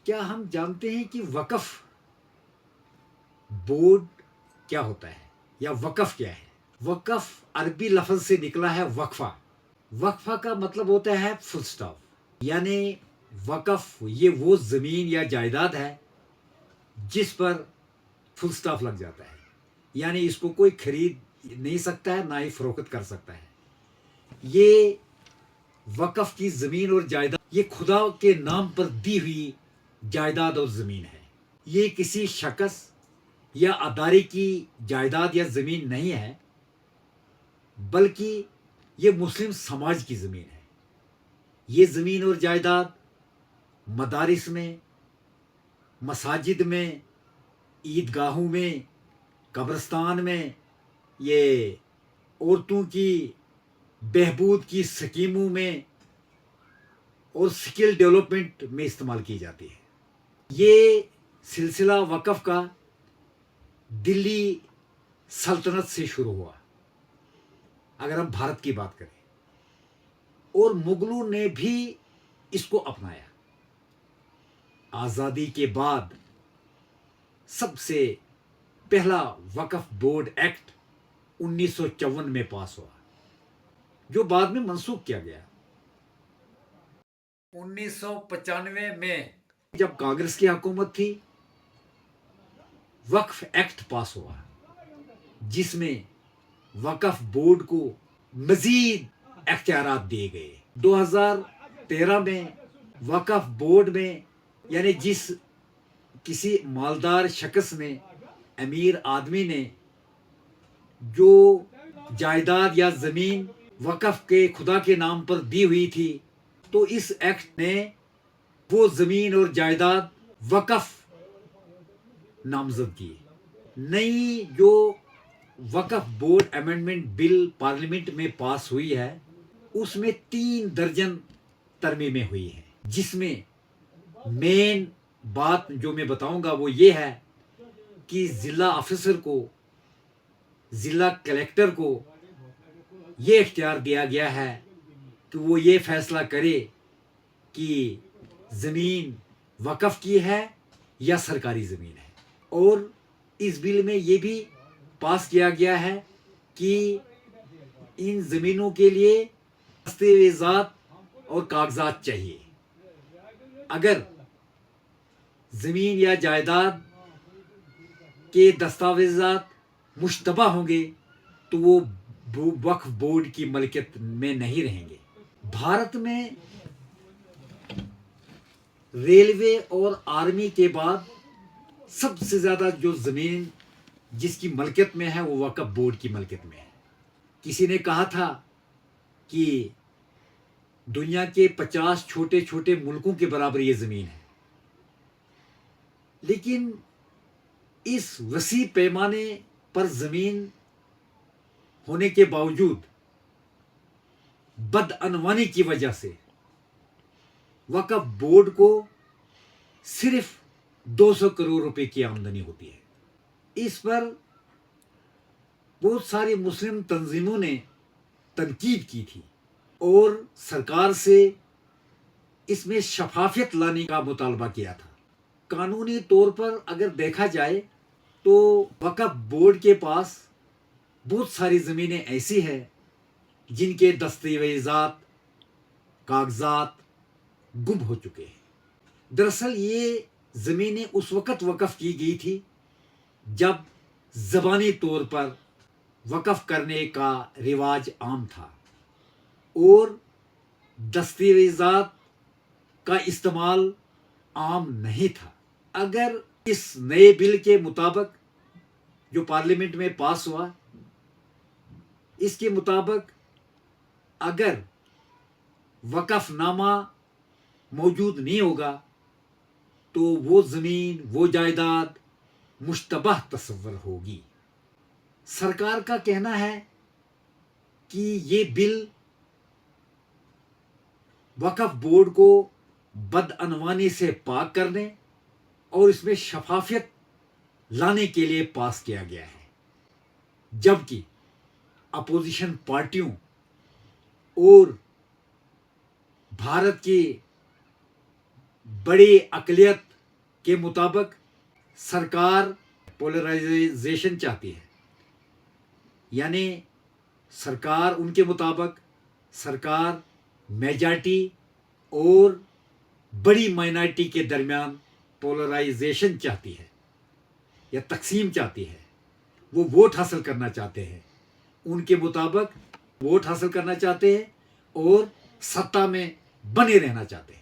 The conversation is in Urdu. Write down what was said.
کیا ہم جانتے ہیں کہ وقف بورڈ کیا ہوتا ہے یا وقف کیا ہے؟ وقف عربی لفظ سے نکلا ہے وقفہ. وقفہ کا مطلب ہوتا ہے فل سٹاپ. یعنی وقف یہ وہ زمین یا جائیداد ہے جس پر فل سٹاپ لگ جاتا ہے. یعنی اس کو کوئی خرید نہیں سکتا ہے، نہ ہی فروخت کر سکتا ہے. یہ وقف کی زمین اور جائیداد یہ خدا کے نام پر دی ہوئی جائیداد اور زمین ہے. یہ کسی شخص یا ادارے کی جائیداد یا زمین نہیں ہے، بلکہ یہ مسلم سماج کی زمین ہے. یہ زمین اور جائیداد مدارس میں، مساجد میں، عیدگاہوں میں، قبرستان میں، یہ عورتوں کی بہبود کی سکیموں میں اور سکل ڈیولپمنٹ میں استعمال کی جاتی ہے. یہ سلسلہ وقف کا دلی سلطنت سے شروع ہوا اگر ہم بھارت کی بات کریں، اور مغلوں نے بھی اس کو اپنایا. آزادی کے بعد سب سے پہلا وقف بورڈ ایکٹ 1954 میں پاس ہوا، جو بعد میں منسوخ کیا گیا. 1995 میں جب کانگریس کی حکومت تھی، وقف ایکٹ پاس ہوا جس میں وقف بورڈ کو مزید اختیارات دیے گئے. 2013 میں وقف بورڈ میں یعنی جس کسی مالدار شخص نے، امیر آدمی نے جو جائیداد یا زمین وقف کے خدا کے نام پر دی ہوئی تھی، تو اس ایکٹ نے وہ زمین اور جائیداد وقف نامزد کی. نئی جو وقف بورڈ امینڈمنٹ بل پارلیمنٹ میں پاس ہوئی ہے، اس میں 3 درجن ترمیمیں ہوئی ہیں، جس میں مین بات جو میں بتاؤں گا وہ یہ ہے کہ ضلع آفیسر کو، ضلع کلیکٹر کو یہ اختیار دیا گیا ہے کہ وہ یہ فیصلہ کرے کہ زمین وقف کی ہے یا سرکاری زمین ہے. اور اس بل میں یہ بھی پاس کیا گیا ہے کہ ان زمینوں کے لیے دستاویزات اور کاغذات چاہیے. اگر زمین یا جائیداد کے دستاویزات مشتبہ ہوں گے تو وہ وقف بورڈ کی ملکیت میں نہیں رہیں گے. بھارت میں ریلوے اور آرمی کے بعد سب سے زیادہ جو زمین جس کی ملکیت میں ہے وہ وقف بورڈ کی ملکیت میں ہے. کسی نے کہا تھا کہ دنیا کے 50 چھوٹے چھوٹے ملکوں کے برابر یہ زمین ہے. لیکن اس وسیع پیمانے پر زمین ہونے کے باوجود بدعنوانی کی وجہ سے وقف بورڈ کو صرف 200 کروڑ روپے کی آمدنی ہوتی ہے. اس پر بہت ساری مسلم تنظیموں نے تنقید کی تھی اور سرکار سے اس میں شفافیت لانے کا مطالبہ کیا تھا. قانونی طور پر اگر دیکھا جائے تو وقف بورڈ کے پاس بہت ساری زمینیں ایسی ہیں جن کے دستاویزات، کاغذات گم ہو چکے ہیں. دراصل یہ زمینیں اس وقت وقف کی گئی تھی جب زبانی طور پر وقف کرنے کا رواج عام تھا اور دستاویزات کا استعمال عام نہیں تھا. اگر اس نئے بل کے مطابق جو پارلیمنٹ میں پاس ہوا، اس کے مطابق اگر وقف نامہ موجود نہیں ہوگا تو وہ زمین، وہ جائیداد مشتبہ تصور ہوگی. سرکار کا کہنا ہے کہ یہ بل وقف بورڈ کو بدعنوانی سے پاک کرنے اور اس میں شفافیت لانے کے لیے پاس کیا گیا ہے، جبکہ اپوزیشن پارٹیوں اور بھارت کی بڑی اقلیت کے مطابق سرکار پولرائزیشن چاہتی ہے، یعنی سرکار ان کے مطابق سرکار میجارٹی اور بڑی مائنارٹی کے درمیان پولرائزیشن چاہتی ہے یا تقسیم چاہتی ہے، وہ ووٹ حاصل کرنا چاہتے ہیں، ان کے مطابق ووٹ حاصل کرنا چاہتے ہیں اور سطح میں بنے رہنا چاہتے ہیں۔